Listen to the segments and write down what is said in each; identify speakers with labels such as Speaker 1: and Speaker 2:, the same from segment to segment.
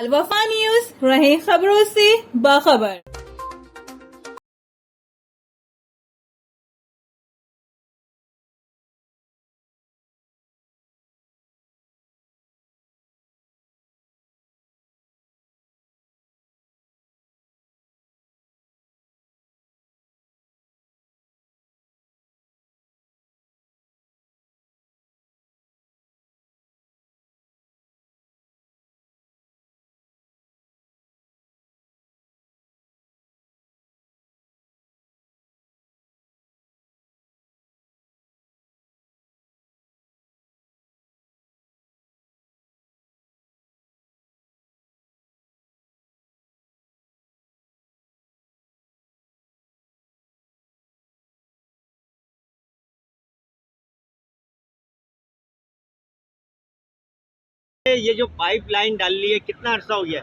Speaker 1: अलवफा news, रहे खबरों से बाखबर।
Speaker 2: ये जो पाइपलाइन डाल ली है कितना अर्सा हो गया?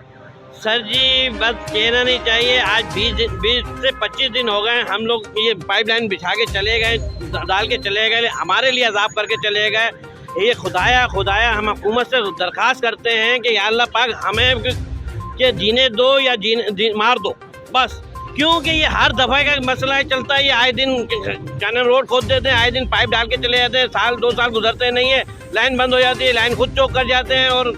Speaker 3: सर जी बस कहना नहीं चाहिए, आज 20 से 25 दिन हो गए हम लोग ये पाइपलाइन बिछा के चले गए, डाल के चले गए, हमारे लिए अजाब करके चले गए। ये खुदाया हम हुकूमत से दरख्वास्त करते हैं कि या अल्लाह पाक हमें के जीने दो या मार दो बस, क्योंकि ये हर दफ़ा का मसला है चलता है। ये आए दिन जाने रोड खोद देते हैं, आए दिन पाइप डाल के चले जाते हैं, साल 2 साल गुजरते नहीं है, लाइन बंद हो जाती है, लाइन खुद चौक कर जाते हैं और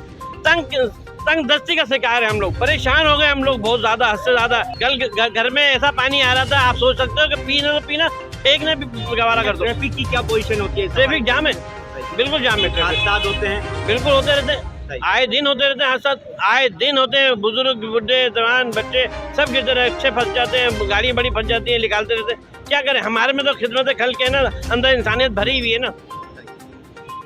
Speaker 3: तंग दस्ती का शिकार है हम लोग। परेशान हो गए हम लोग बहुत ज़्यादा, हद से ज़्यादा। कल घर में ऐसा पानी आ रहा था, आप सोच सकते हो कि पीना फेंकने भी गवारा कर दो।
Speaker 2: ट्रैफिक की क्या पोजीशन होती है?
Speaker 3: ट्रैफिक जाम है, बिल्कुल जाम है।
Speaker 2: हादसा होते हैं,
Speaker 3: बिल्कुल होते रहते हैं, आए दिन होते रहते हैं हादसा, आए दिन होते हैं। बुजुर्ग, बुढ़े, जवान, बच्चे सब गिरते रहे, अच्छे फंस जाते हैं, गाड़ियाँ बड़ी फंस जाती हैं, निकालते रहते हैं। क्या करें, हमारे में तो खिदमत खल के ना अंदर इंसानियत भरी हुई है ना।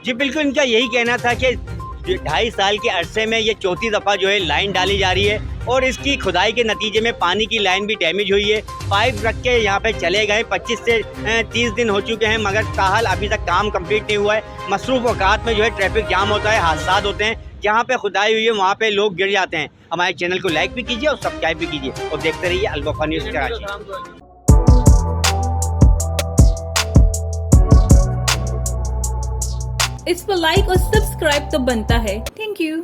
Speaker 2: जी बिल्कुल, इनका यही कहना था कि 2.5 साल के अरसे में ये चौथी दफ़ा जो है लाइन डाली जा रही है और इसकी खुदाई के नतीजे में पानी की लाइन भी डैमेज हुई है। पाइप रख के यहाँ पे चले गए, 25 से 30 दिन हो चुके हैं, मगर ताहाल अभी तक काम कंप्लीट नहीं हुआ है। मसरूफ़ औकात में जो है ट्रैफिक जाम होता है, हादसा होते हैं। जहाँ पे खुदाई हुई है वहाँ पे लोग गिर जाते हैं। हमारे चैनल को लाइक भी कीजिए और सब्सक्राइब भी कीजिए और देखते रहिए अलवफा न्यूज़ कराची।
Speaker 1: इस पर लाइक और सब्सक्राइब तो बनता है। Thank you.